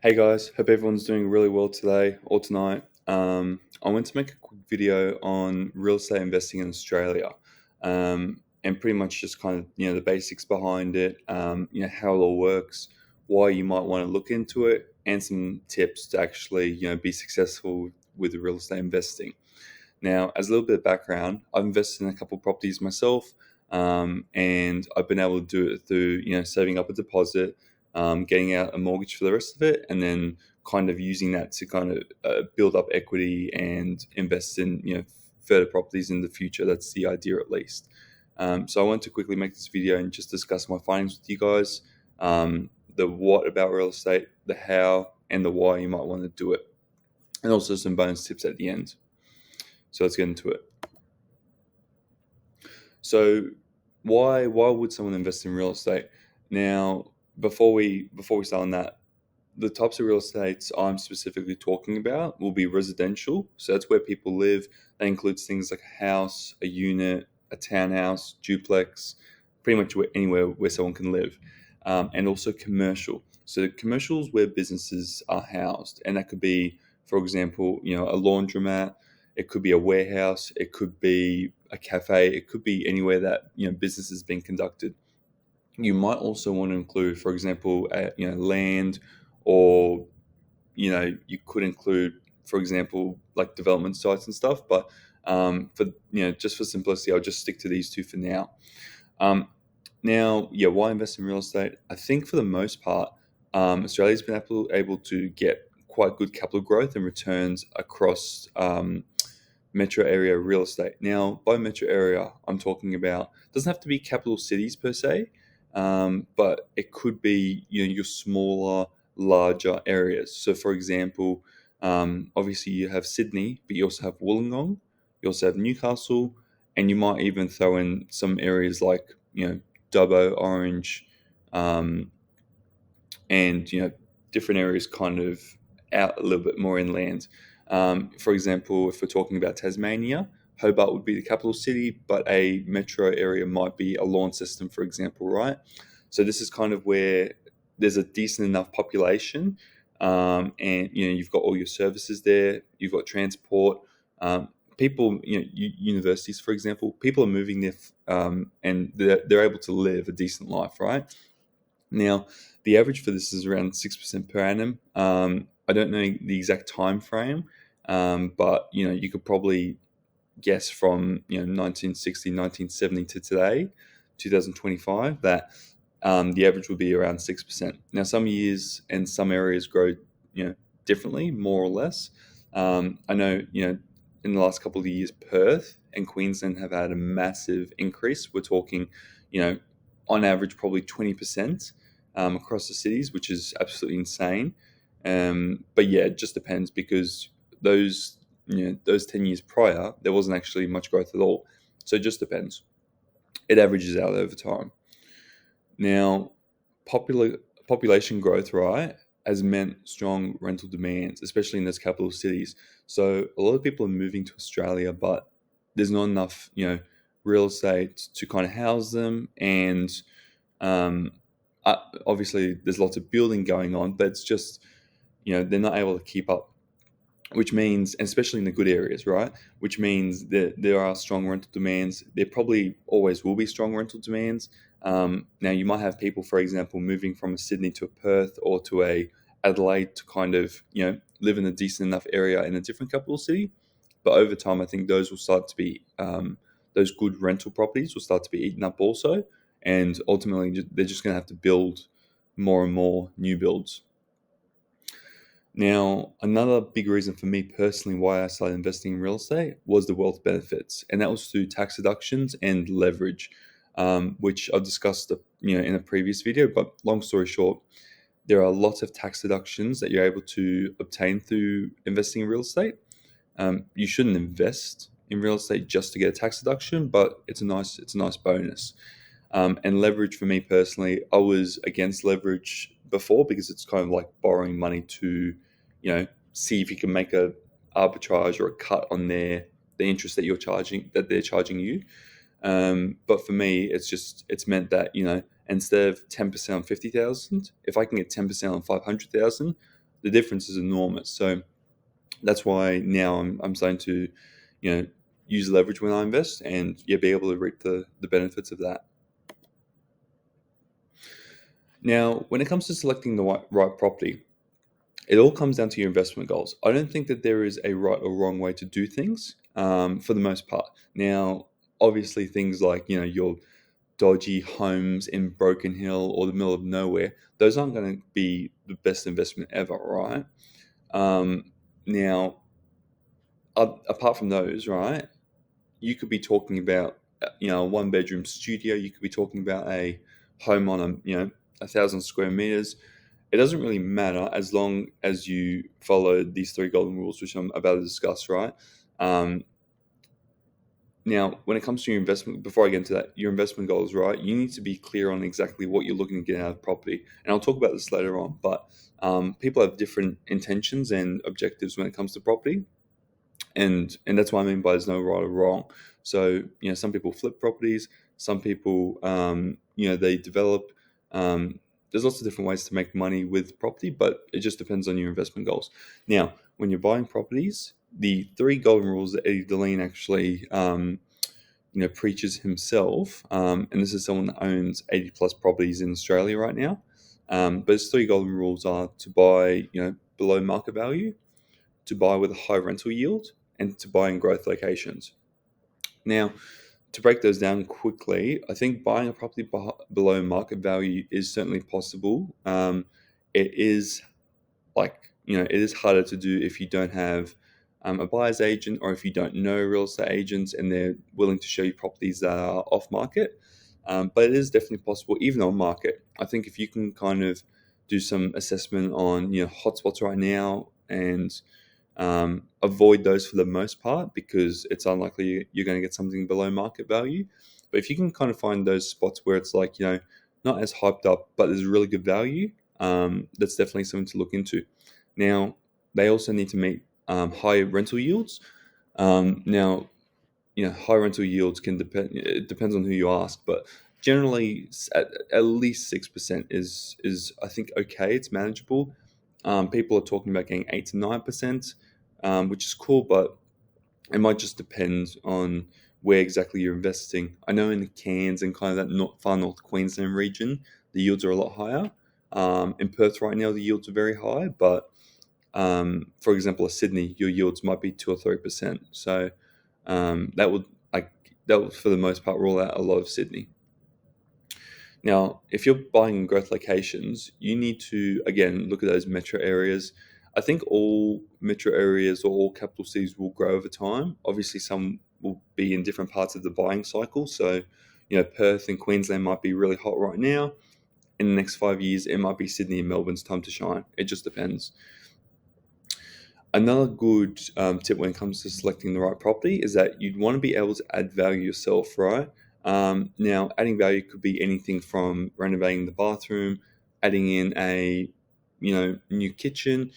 Hey guys, hope everyone's doing really well today or tonight. I want to make a quick video on real estate investing in Australia, and pretty much just kind of the basics behind it, how it all works, why you might want to look into it, and some tips to actually be successful with real estate investing. Now, as a little bit of background, I've invested in a couple of properties myself, and I've been able to do it through saving up a deposit, getting out a mortgage for the rest of it, and then kind of using that to kind of build up equity and invest in further properties in the future. That's the idea, at least. So I want to quickly make this video and just discuss my findings with you guys. The what about real estate, the how, and the why you might want to do it, and also some bonus tips at the end. So let's get into it. So why would someone invest in real estate? Now, before we start on that, the types of real estates I'm specifically talking about will be residential. So that's where people live. That includes things like a house, a unit, a townhouse, duplex, pretty much anywhere where someone can live. And also commercial. So commercials where businesses are housed, and that could be, for example, a laundromat. It could be a warehouse. It could be a cafe. It could be anywhere that business is being conducted. You might also want to include, for example, land, or you could include, for example, like development sites and stuff. But for just for simplicity, I'll just stick to these two for now. Now, yeah, why invest in real estate? I think for the most part, Australia's been able to get quite good capital growth and returns across metro area real estate. Now, by metro area, I'm talking about, doesn't have to be capital cities per se, but it could be your smaller, larger areas. So, for example, obviously you have Sydney, but you also have Wollongong, you also have Newcastle, and you might even throw in some areas like Dubbo, Orange, um, and different areas kind of out a little bit more inland. For example, if we're talking about Tasmania, Hobart would be the capital city, but a metro area might be a Launceston, for example, right? So this is kind of where there's a decent enough population, and you've got all your services there. You've got transport. People, universities, for example, people are moving there, and they're able to live a decent life, right? Now, the average for this is around 6% per annum. I don't know the exact time frame, but you could probably guess from 1960, 1970 to today, 2025, that the average would be around 6%. Now, some years and some areas grow differently, more or less. I know in the last couple of years, Perth and Queensland have had a massive increase. We're talking, you know, on average, probably 20% across the cities, which is absolutely insane. But yeah, it just depends, because those 10 years prior, there wasn't actually much growth at all. So it just depends. It averages out over time. Now, popular population growth, right, has meant strong rental demands, especially in those capital cities. So a lot of people are moving to Australia, but there's not enough, real estate to kind of house them. And um, obviously, there's lots of building going on, but it's just, they're not able to keep up, which means, and especially in the good areas, right? Which means that there are strong rental demands. There probably always will be strong rental demands. Now, you might have people, for example, moving from a Sydney to a Perth or to a Adelaide to kind of, live in a decent enough area in a different capital city. But over time, I think those will start to be, those good rental properties will start to be eaten up also. And ultimately, they're just going to have to build more and more new builds. Now, another big reason for me personally why I started investing in real estate was the wealth benefits, and that was through tax deductions and leverage, which I've discussed, in a previous video. But long story short, there are lots of tax deductions that you're able to obtain through investing in real estate. You shouldn't invest in real estate just to get a tax deduction, but it's a nice bonus. And leverage, for me personally, I was against leverage before, because it's kind of like borrowing money to, see if you can make a arbitrage or a cut on the interest that they're charging you. But for me, it's meant that instead of 10% on 50,000, if I can get 10% on 500,000, the difference is enormous. So that's why now I'm starting to, you know, use leverage when I invest, and yeah, be able to reap the benefits of that. Now, when it comes to selecting the right property, it all comes down to your investment goals. I don't think that there is a right or wrong way to do things, for the most part. Now, obviously, things like, your dodgy homes in Broken Hill or the middle of nowhere, those aren't going to be the best investment ever, right? Now, apart from those, right, you could be talking about, a one bedroom studio. You could be talking about a home on 1,000 square meters. It doesn't really matter as long as you follow these three golden rules, which I'm about to discuss, right? Um, Now, when it comes to your investment, before I get into that, your investment goals, right? You need to be clear on exactly what you're looking to get out of property. And I'll talk about this later on, but people have different intentions and objectives when it comes to property. And that's what I mean by there's no right or wrong. So, some people flip properties, some people, they develop. There's lots of different ways to make money with property, but it just depends on your investment goals. Now, when you're buying properties, the three golden rules that Eddie Deline actually, preaches himself, and this is someone that owns 80 plus properties in Australia right now. But his three golden rules are to buy, below market value, to buy with a high rental yield, and to buy in growth locations. Now, to break those down quickly, I think buying a property below market value is certainly possible. It is it is harder to do if you don't have a buyer's agent, or if you don't know real estate agents and they're willing to show you properties that are off market. But it is definitely possible, even on market. I think if you can kind of do some assessment on hotspots right now, and avoid those for the most part, because it's unlikely you're going to get something below market value. But if you can kind of find those spots where it's like, not as hyped up, but there's really good value, that's definitely something to look into. Now, they also need to meet high rental yields. Now, high rental yields can depend. It depends on who you ask, but generally, at least 6% is I think okay. It's manageable. People are talking about getting 8 to 9%, which is cool, but it might just depend on where exactly you're investing. I know in the Cairns and kind of that far north Queensland region, the yields are a lot higher. In Perth right now, the yields are very high, but for example, Sydney, your yields might be 2 or 3%. So that would like that would for the most part rule out a lot of Sydney. Now, if you're buying in growth locations, you need to again look at those metro areas. I think all metro areas or all capital cities will grow over time. Obviously, some will be in different parts of the buying cycle. So, Perth and Queensland might be really hot right now. In the next 5 years, it might be Sydney and Melbourne's time to shine. It just depends. Another good tip when it comes to selecting the right property is that you'd want to be able to add value yourself, right? Now, adding value could be anything from renovating the bathroom, adding in a new kitchen,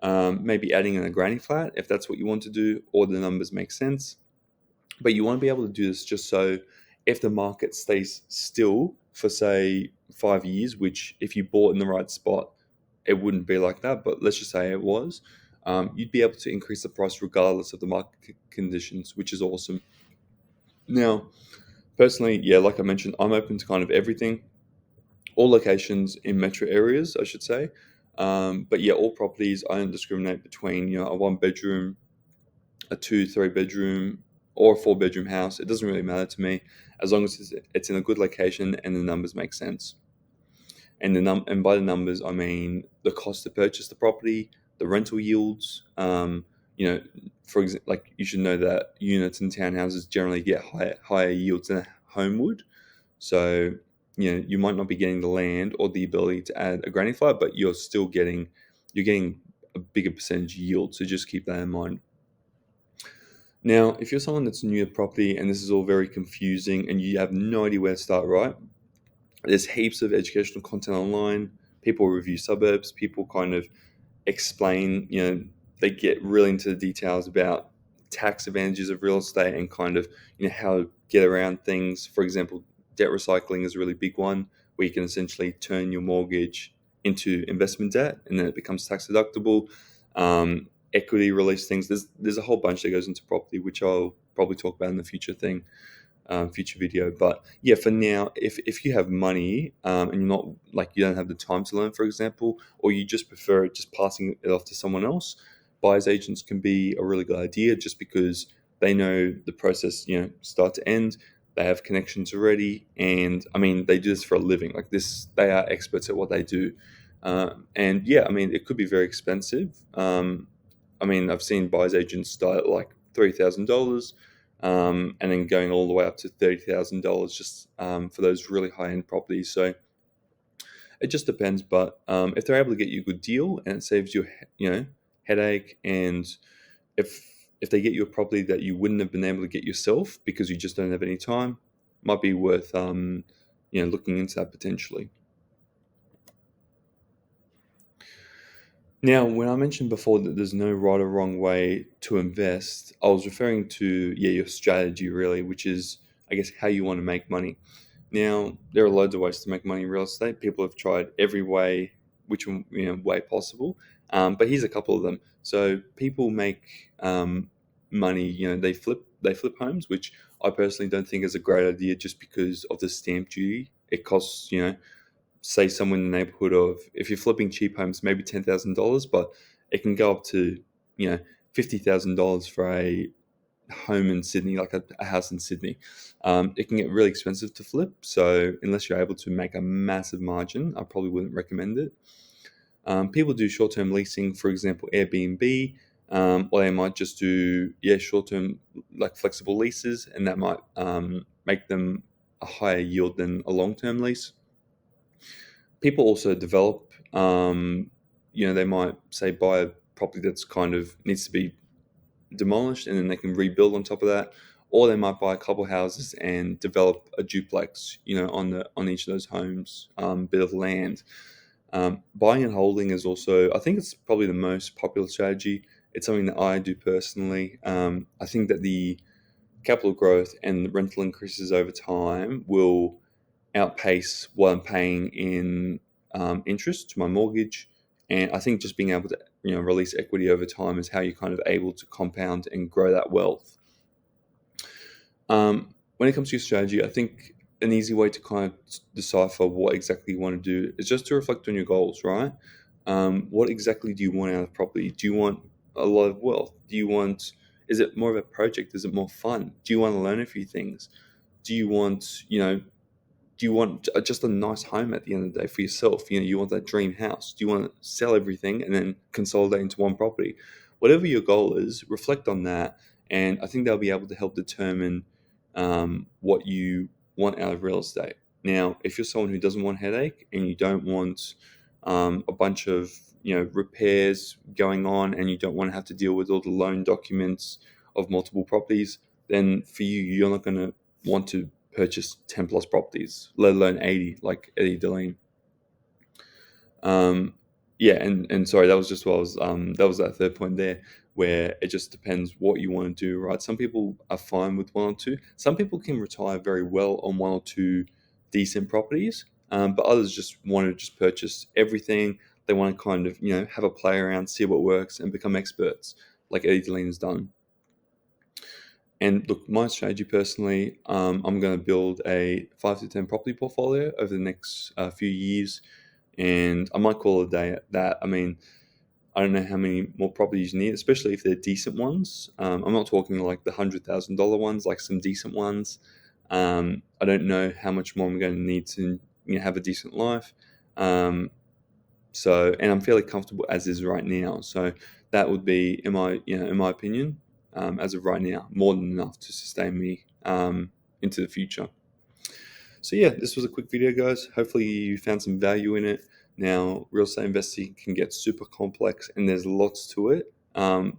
maybe adding in a granny flat if that's what you want to do, or the numbers make sense. But you want to be able to do this just so if the market stays still for say 5 years, which if you bought in the right spot, it wouldn't be like that. But let's just say it was, you'd be able to increase the price regardless of the market conditions, which is awesome. Now, personally, yeah, like I mentioned, I'm open to kind of everything, all locations in metro areas, I should say. But yeah, all properties, I don't discriminate between a one bedroom, a two, three bedroom, or a four-bedroom house. It doesn't really matter to me as long as it's in a good location and the numbers make sense. And by the numbers, I mean the cost to purchase the property, the rental yields. For example, like you should know that units in townhouses generally get higher yields than a home would. So you might not be getting the land or the ability to add a granny flat, but you're getting a bigger percentage yield. So just keep that in mind. Now, if you're someone that's new to property and this is all very confusing and you have no idea where to start, right? There's heaps of educational content online. People review suburbs. People kind of explain, they get really into the details about tax advantages of real estate and kind of, how to get around things. For example, debt recycling is a really big one where you can essentially turn your mortgage into investment debt, and then it becomes tax deductible. Equity release things. There's a whole bunch that goes into property, which I'll probably talk about in the future video. But yeah, for now, if you have money, and you're not, like, you don't have the time to learn, for example, or you just prefer just passing it off to someone else, buyers agents can be a really good idea, just because they know the process, start to end. They have connections already, and I mean, they do this for a living. Like this, they are experts at what they do. And yeah, I mean, it could be very expensive. I mean, I've seen buyers agents start at like $3,000, and then going all the way up to $30,000 just for those really high end properties. So it just depends. But if they're able to get you a good deal and it saves you, headache, and if they get you a property that you wouldn't have been able to get yourself because you just don't have any time, might be worth looking into that potentially. Now, when I mentioned before that there's no right or wrong way to invest, I was referring to your strategy really, which is, I guess, how you want to make money. Now, there are loads of ways to make money in real estate. People have tried every way, which way possible. But here's a couple of them. So people make money. They flip homes, which I personally don't think is a great idea, just because of the stamp duty. It costs, say, somewhere in the neighborhood of, if you're flipping cheap homes, maybe $10,000, but it can go up to $50,000 for a home in Sydney, like a house in Sydney. It can get really expensive to flip, so unless you're able to make a massive margin, I probably wouldn't recommend it. People do short-term leasing, for example, Airbnb, or they might just do short-term, like flexible leases, and that might make them a higher yield than a long-term lease. People also develop. They might, say, buy a property that's kind of needs to be demolished, and then they can rebuild on top of that, or they might buy a couple houses and develop a duplex, on each of those homes, bit of land. Buying and holding is also, I think it's probably the most popular strategy. It's something that I do personally. I think that the capital growth and the rental increases over time will outpace what I'm paying in interest to my mortgage. And I think just being able to release equity over time is how you're kind of able to compound and grow that wealth. When it comes to your strategy, I think an easy way to kind of decipher what exactly you want to do is just to reflect on your goals, right? What exactly do you want out of property? Do you want a lot of wealth? Is it more of a project? Is it more fun? Do you want to learn a few things? Do you want, just a nice home at the end of the day for yourself? You want that dream house. Do you want to sell everything and then consolidate into one property? Whatever your goal is, reflect on that, and I think they'll be able to help determine what you want out of real estate. Now, if you're someone who doesn't want headache and you don't want a bunch of repairs going on, and you don't want to have to deal with all the loan documents of multiple properties, then for you, you're not going to want to purchase 10 plus properties, let alone 80, like Eddie Deline. And sorry, that was just what I was, that was that third point there, where it just depends what you want to do, right? Some people are fine with one or two. Some people can retire very well on one or two decent properties, but others just want to just purchase everything. They want to kind of, have a play around, see what works, and become experts, like Eddie Deline has done. And look, my strategy personally, I'm going to build a 5 to 10 property portfolio over the next few years, and I might call it a day at that. I mean, I don't know how many more properties you need, especially if they're decent ones. I'm not talking like the $100,000 ones, like some decent ones. I don't know how much more I'm going to need to have a decent life. And I'm fairly comfortable as is right now. So that would be, in my opinion, as of right now, more than enough to sustain me into the future. So yeah, this was a quick video, guys. Hopefully you found some value in it. Now, real estate investing can get super complex, and there's lots to it,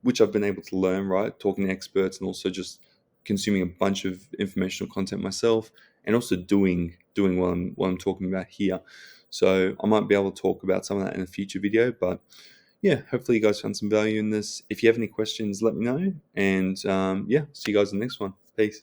which I've been able to learn, right? Talking to experts, and also just consuming a bunch of informational content myself, and also doing what I'm talking about here. So I might be able to talk about some of that in a future video, but yeah, hopefully you guys found some value in this. If you have any questions, let me know, and see you guys in the next one. Peace.